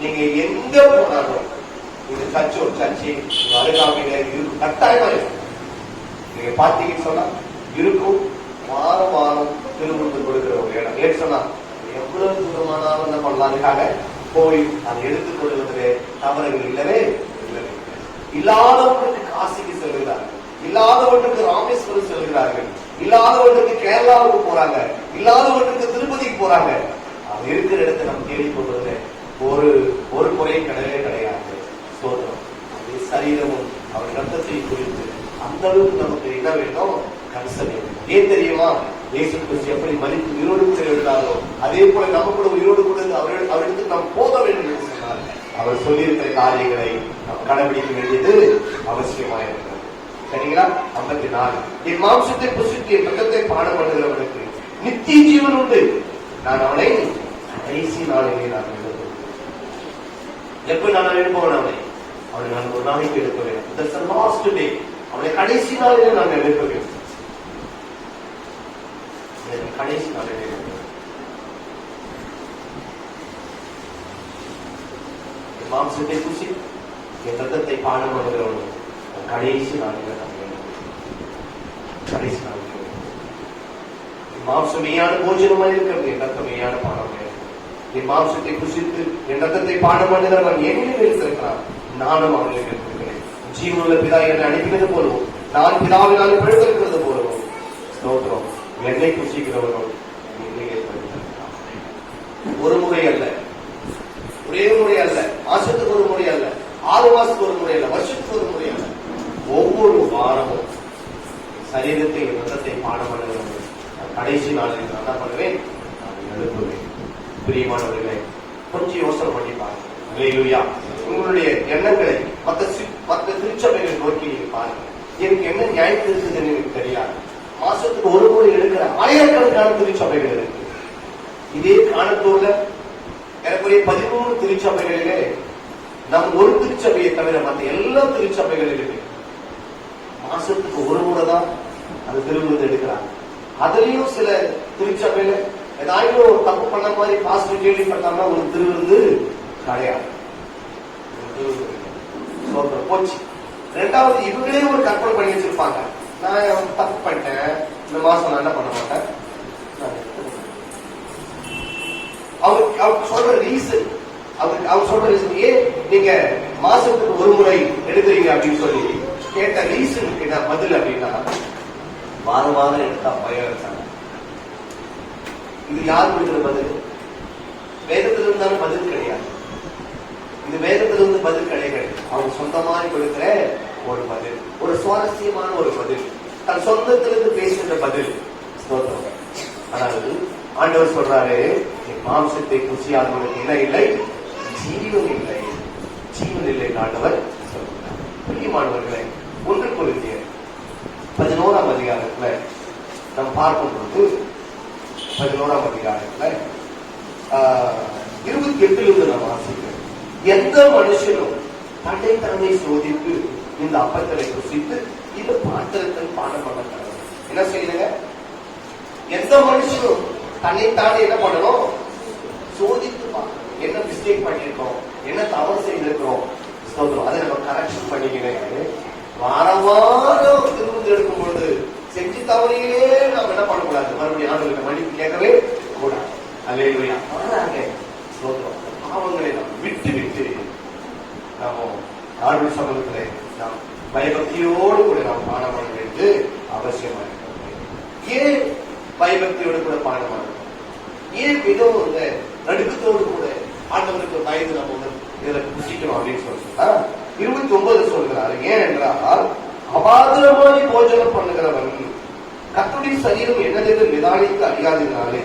[SPEAKER 1] நீங்க எங்க போனாலும் இந்த சர்ச்சை ஒரு சர்ச்சை அருகாமையில இருக்கும், கட்டாயமா இருக்கும். நீங்க பாத்தீங்கன்னு சொன்னா இருக்கும். வாரம் வாரம் திருவிழா கொடுக்கிற ஒரு இடம். ஏன் சொன்னா எவ்வளவு தூரமானாலும் என்ன பண்ணலாம்னுக்காக போய் அதை எடுத்துக் கொள்வதிலே தவறுகள் இல்லவே இல்லை. இல்லாதவர்களுக்கு காசிக்கு செல்கிறார்கள், இல்லாதவர்களுக்கு ராமேஸ்வரம் செல்கிறார்கள், இல்லாதவர்களுக்கு கேரளாவுக்கு போறாங்க, இல்லாதவர்களுக்கு திருப்பதிக்கு போறாங்க. அது இருக்கிற இடத்தை நம்ம தேடிக்கொள்வதில் ஒரு குறையும் கிடையவே கிடையாது. ஸ்தோத்திரம். அது சரீரமும் அவர் ரத்தத்தை குறித்து அந்த அளவுக்கு நமக்கு என்ன வேணும்? கன்சல். ஏன் தெரியுமா? இயேசு கிறிஸ்து எப்படி மரித்து உயிரோடு கூட இருந்தாரோ அதே போல நம்ம கூட உயிரோடு கூட அவரிடத்துக்கு நாம் போக வேண்டும் என்று சொன்னார். அவர் சொல்லியிருக்கிற காரியங்களை நாம் கடைபிடிக்க வேண்டியது அவசியமாக இருக்கிறது. சரிங்களா? 54 என் மாம்சத்தை புசித்து என் ரத்தத்தை பானம் பண்ணுகிறவனுக்கு நித்திய ஜீவன் உண்டு, நான் அவனை கடைசி நாளிலே நான் எழுப்புவேன். எப்ப நான் எழுப்புவேன்? அவனை நான் ஒரு நாளைக்கு எழுப்புவேன். அவனை கடைசி நாளிலே நான் எழுப்புவேன். கடைசி நாளிலே மாம்சத்தை புசி என் ரத்தத்தை பானம் பண்ணுகிறவனும் கடைசி நாளிலே நான் கடைசி நாளில் மாம்சம் மெய்யான போஜனமாக இருக்கிறது, என் ரத்தம் மெய்யான பானம். என் மாம்சத்தை புசித்து என் ரத்தத்தை பானம் பண்ணுகிறவன் என்னில் இருக்கிறான், நானும் அவர்களுக்கு இருக்கிறேன். ஜீவனுள்ள பிதா என்னை அனுப்பினது போலவும் நான் பிதாவினால் பழுத்திருக்கிறது போலவும் ஸ்தோத்திரம் என்னை புசிக்கிறவர்கள் ஒரு முறை அல்ல, ஒரே முறை அல்ல, மாசத்துக்கு ஒரு முறை அல்ல, 6 மாசத்துக்கு ஒரு முறை அல்ல, வருஷத்துக்கு ஒரு முறை அல்ல, ஒவ்வொரு வாரமும் சரீரத்தை ரத்தத்தை பானம் பண்ணுகிறவர்கள் கடைசி நாளில் நான் என்ன பண்ணுவேன்? நான் எழுப்புவேன். பிரியமானவர்களே, கொஞ்சம் யோசனை பண்ணி பாருங்க. அல்லேலூயா. உங்களுடைய எண்ணங்களை மற்ற திருச்சபைகளை நோக்கி நீங்க பாருங்க. எனக்கு என்ன நியாயம் இருக்குதுன்னு எனக்கு தெரியாது. மாசத்துக்கு ஒரு முறை எடுக்கிற ஆயிரக்கணக்கான திருச்சபைகள் இருக்கு. இதே காணத்தூர்ல ஏறக்குறைய 13 திருச்சபைகளிலே நம் ஒரு திருச்சபையை தவிர மற்ற எல்லா திருச்சபைகளிலுமே மாசத்துக்கு ஒரு முறை தான் அது திருவிருந்து எடுக்கிறாங்க. அதுலயும் சில திருச்சபையில ஏதாவது ஒரு தப்பு பண்ண மாதிரி பாஸ்டர் கேள்விப்பட்டாங்கன்னா ஒரு திருவிருந்து கிடையாது, போச்சு. 2வது இவங்களே ஒரு கற்பனை பண்ணி வச்சிருப்பாங்க, நான் தப்பு பண்ணிட்டேன், இந்த மாசம் நான் என்ன பண்ண மாட்டேன். அவர் சொல்ற ரீசன், அவர் சொல்ற ரீசன் ஏன் நீங்க மாசத்துக்கு ஒரு முறை எடுக்கிறீங்க அப்படின்னு சொல்லி கேட்ட ரீசன் என்ன பதில் அப்படின்னா, வாரம் வாரம் எடுத்தா பயம் இருக்காங்க. இது யார் கொடுக்கிற பதில்? வேதத்தில் இருந்தாலும் பதில் கிடையாது. இது வேதத்திலிருந்து பதில் கிடையாது. அவங்க சொந்தமாக கொடுக்கிற ஒரு பதில், ஒரு சுவாரஸ்யமான ஒரு பதில், தன் சொந்தத்திலிருந்து பேசுகிற பதில். ஆனால் ஆண்டவர் சொல்றாரு, என் மாம்சத்தை புசியாதவனுக்கு என்ன இல்லை? ஜீவன் இல்லை, ஜீவன் இல்லை. ஆண்டவர் சொல்றார். பிரியமானவர்களே, 1 கொரிந்தியர் 11ஆம் அதிகாரத்துல நாம் பார்க்கும் பொழுது 11ஆம் அதிகாரத்துல 28 நாம் வாசிக்கிறோம். எந்த மனுஷனும் தன்னை சோதித்து இந்த அப்பத்தை புசித்து இந்த பாத்திரத்தில் பானம் பண்ண என்ன செய்யுங்க? எந்த மனுஷனும் தன்னைத்தானே என்ன பண்ணணும்? சோதித்து பார்க்கணும். என்ன மிஸ்டேக் பண்ணிருக்கோம், என்ன தவறு செய்திருக்கிறோம், அதை நம்ம கரெக்ஷன் பண்ணிக்கிறேன். வாரம் வாரம் திருவிருந்து எடுக்கும் பொழுது செஞ்சு தவறையிலே நம்ம என்ன பண்ணக்கூடாது? மறுபடியும் ஆண்டுகிட்ட மன்னிப்பு கேட்கவே கூடாது. அல்லேலூயா. பாவங்களை நாம் விட்டு விட்டு நாம ஆண்டு சமூகத்திலே நாம் பயபக்தியோடு கூட நாம் பானம் பண்ண வேண்டியது அவசியமாக இருக்கிறது. ஏன் பயபக்தியோடு கூட பானம் பண்ண? ஏன் மிகவும் இந்த நடுக்கத்தோடு கூட ஆண்டவருக்கு பயந்து நம்ம இதில் புசிக்கணும் அப்படின்னு சொல்லிட்டா 29 சொல்கிறாரு. ஏன் என்றால் அபாத்திரமாய் போஜனம் பண்ணுகிறவன் கர்த்தருடைய சரீரம் என்னதென்று நிதானித்து அறியாததினாலே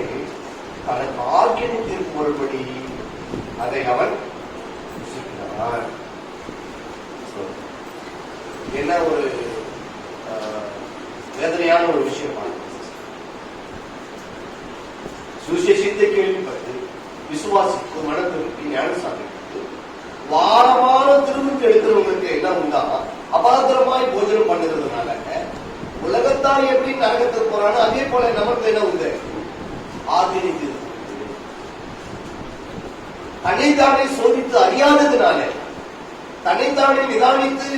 [SPEAKER 1] தனக்கு ஆக்கினை தீர்ப்பு வரும்படி அதை அவன் புசிக்கிறான். என்ன ஒரு வேதனையான ஒரு விஷயம். சுவிசேஷத்தை கேள்விப்பட்டு விசுவாசித்து மனத்திற்கு ஞானசாமி வாரமான திருமணத்தை எடுக்கிறவங்களுக்கு என்ன உண்டா, அபாத்திரமாய் போஜனம் பண்ணுறதுனால உலகத்தான் எப்படி நரகத்துக்கு போறானோ அதே போல நமக்கு என்ன உண்டு, ஆதரித்து தன்னைத்தானே சோதித்து அறியாததுனால, தன்னைத்தானே நிதானித்து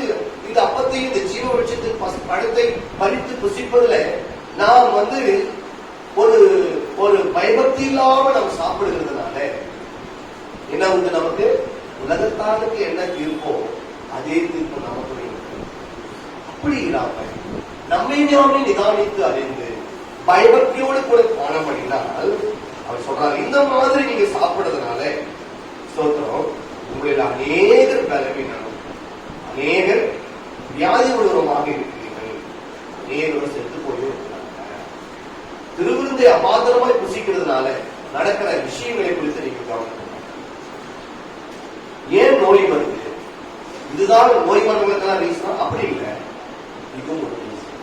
[SPEAKER 1] இந்த அப்பத்தையும் இந்த ஜீவ விருட்சத்தின் பழத்தை பறித்து புசிப்பதில் நாம் ஒரு ஒரு பயபக்தி இல்லாம நம்ம சாப்பிடுகிறதுனால என்ன உண்டு, நமக்கு உலகத்தானுக்கு என்ன தீர்ப்போ அதே தீர்ப்பு நமக்கு. அப்படி இல்லாம நம்மை நாமே நிதானித்து அறிந்து பயபக்தியோடு கூட பானம் பண்ணினால் அவர் சொல்றாரு, இந்த மாதிரி நீங்க சாப்பிடுறதுனால ஸ்தோத்திரம் உங்களில் அநேகர் பலவீனம், அநேகர் வியாதி உள்ளவரமாக இருக்கிறீர்கள், அநேகரும் செத்து போய் திருவிருந்தை அபாத்திரமாய் புசிக்கிறதுனால நடக்கிற விஷயங்களை குறித்து நீங்க கவனம். ஏன் நோய் வருது, இதுதான் நோய் வந்தவங்களுக்கெல்லாம் ரீசன் அப்படி இல்லை, இதுவும் ஒரு ரீசன்.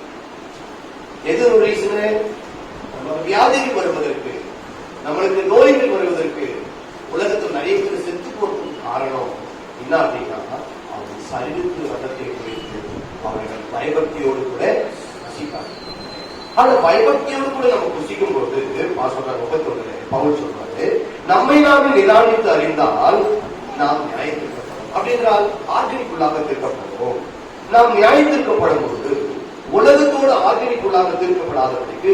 [SPEAKER 1] எது ஒரு ரீசன்? நம்ம வியாதிகள் வருவதற்கு, நம்மளுக்கு நோய்கள் வருவதற்கு உலகத்தில் நிறைய பேர் செத்து போறதுக்கு காரணம் என்ன அப்படின்னா, அவங்க சரீரத்து ரத்தத்தை குறித்து அவர்கள் பயபக்தியோடு கூட புசிக்காங்க. ஆனா பயபக்தியோடு கூட நம்ம புசிக்கும் போது சொல்றாங்க 31 பவுல் சொல்றாரு, நம்மை நாமே நிதானித்து அறிந்தால் நாம் நியாயத்திற்கப்படும். அப்படின்றால் ஆர்கனிக்குள்ளாக தீர்க்கப்படுவோம். நாம் நியாயத்திற்கப்படும் போது உலகத்தோடு ஆர்கனிக்குள்ளாக தீர்க்கப்படாதபடிக்கு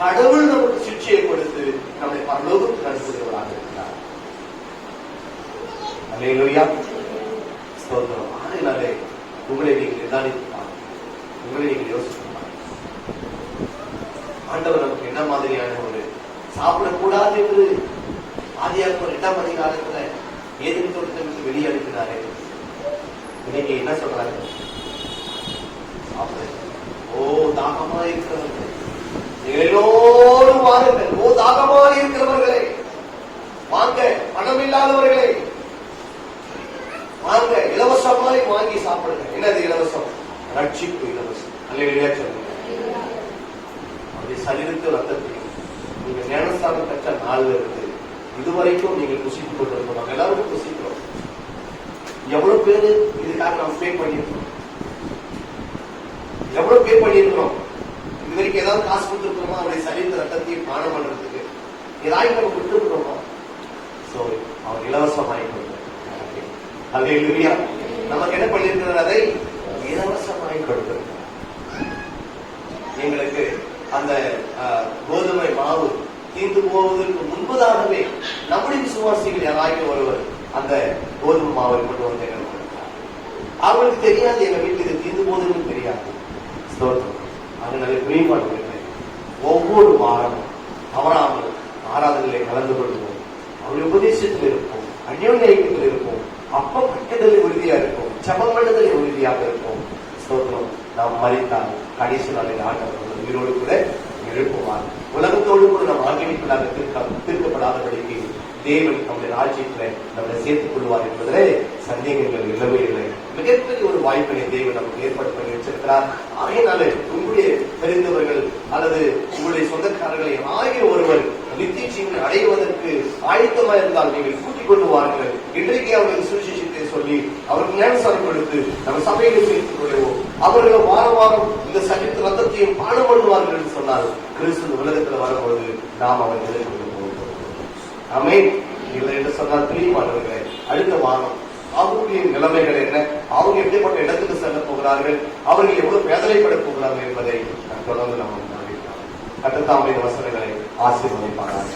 [SPEAKER 1] கடவுள் நமக்கு சிக்ஷையை கொடுத்து நம்மை பரலோகத்துக்கு அனுப்புகிறவராக இருக்கிறார். அல்லேலூயா, ஸ்தோத்திரம். ஆனாலே உங்களை நீங்கள் நிதானித்து உங்களை நீங்கள் யோசிக்கலாம், ஆண்டவர் நமக்கு என்ன மாதிரியான ஒரு சாப்பிடக்கூடாது என்று ஆதியாகமம் 2ஆம் அதிகாரத்துல ஏதேன் தோட்டத்திற்கு வெளியே அனுப்பினாரே. இன்னைக்கு என்ன சொல்றாரு? சாப்பிட. ஓ தாகமா இருக்கிறவர்கள் எல்லோரும் வாருங்கள், ஓ தாகமா இருக்கிறவர்களே வாங்க, பணம் இல்லாதவர்களே வாங்க, இலவசமாய் வாங்கி சாப்பிடுங்க. என்னது இலவசம்? ரட்சிப்பு இலவசம். அல்லேலூயா சொல்லுங்க. சரீரத்து ரத்தத்தையும் நீங்க ஞானஸ்தானம் பெற்ற நாள்ல இருந்து இதுவரைக்கும் நீங்கள் புசித்துக் கொண்டிருக்கோம். எல்லாரும் புசிக்கிறோம். எவ்வளவு பேரு இதுக்காக நாம் பே பண்ணிருக்கோம்? எவ்வளவு பே பண்ணிருக்கிறோம்? இது வரைக்கும் ஏதாவது காசு கொடுத்துருக்கோமா? அவருடைய சரீரத்து ரத்தத்தையும் பானம் பண்றதுக்கு ஏதாவது நம்ம கொடுத்துருக்கிறோமா? சோ அவர் இலவசமாய் கொடுத்தார். அல்லேலூயா. நமக்கு என்ன பண்ணிருக்கிறார்? அதை இலவசமாய் கொடுத்திருக்கிறார். எங்களுக்கு அந்த கோதுமை மாவு தீர்ந்து போவதற்கு முன்பதாகவே நம்முடைய விசுவாசிகள் யாராவது ஒருவர் அந்த கோதுமை மாவை கொண்டு வந்து அவங்களுக்கு தெரியாது, எங்க வீட்டுக்கு இது தீர்ந்து போவதுன்னு தெரியாது. அதனால பிரியமானவர்களே, ஒவ்வொரு வாரமும் தவறாமல் ஆராதனைகளை கலந்து கொள்வோம், அவருடைய உபதேசத்தில் இருப்போம், அந்யோன்யத்தில் இருப்போம், அப்ப கட்டுதலில் உறுதியா இருப்போம், ஜெபம் பண்ணுதலில் உறுதியாக இருப்போம். ஸ்தோத்திரம். நாம் மரித்தால் கடைசி நாளில் ஆண்டவர் உயிரோடு கூட எழுப்புவார். உலகத்தோடு கூட நாம் ஆக்கினைக்குள்ளாக தீர்க்கப்படாதபடிக்கு தேவன் நம்முடைய ராஜ்யத்துல நம்மளை சேர்த்துக் கொள்வார் என்பதிலே சந்தேகங்கள் இல்லவே இல்லை. மிகப்பெரிய ஒரு வாய்ப்பினை தேவன் நமக்கு ஏற்பாடு பண்ணி வச்சிருக்கிறார். ஆகையினால உங்களுடைய தெரிந்தவர்கள் அல்லது உங்களுடைய சொந்தக்காரர்களை ஆகிய ஒருவர் நித்திய ஜீவனை அடைவதற்கு ஆயத்தமா இருந்தால் நீங்கள் கூட்டிக் கொண்டு வாருங்கள். இன்றைக்கு அவர்கள் சுவிசேஷத்தை சொல்லி அவருக்கு ஞானஸ்தானம் கொடுத்து நம்ம சபையில சேர்த்துக் கொள்வோம். அவர்கள் வார வாரம் இந்த சரீரத்து ரத்தத்தையும் பானம் பண்ணுவார்கள் என்று சொன்னால் கிறிஸ்து உலகத்தில் வரும்போது நாம் அவர்களை கொண்டு போகிறோம். ஆமென். இல்லை என்று சொன்னால் பிரியமானவர்களே, அடுத்த வாரம் அவர்களுடைய நிலைமைகள் என்ன, அவங்க எப்படிப்பட்ட இடத்துக்கு செல்ல போகிறார்கள், அவர்கள் எவ்வளவு வேதனைப்பட போகிறார்கள் என்பதை தொடர்ந்து நம்ம கட்டுத்தாமை வசனங்களை ஆசீர்வதிப்பார்கள்.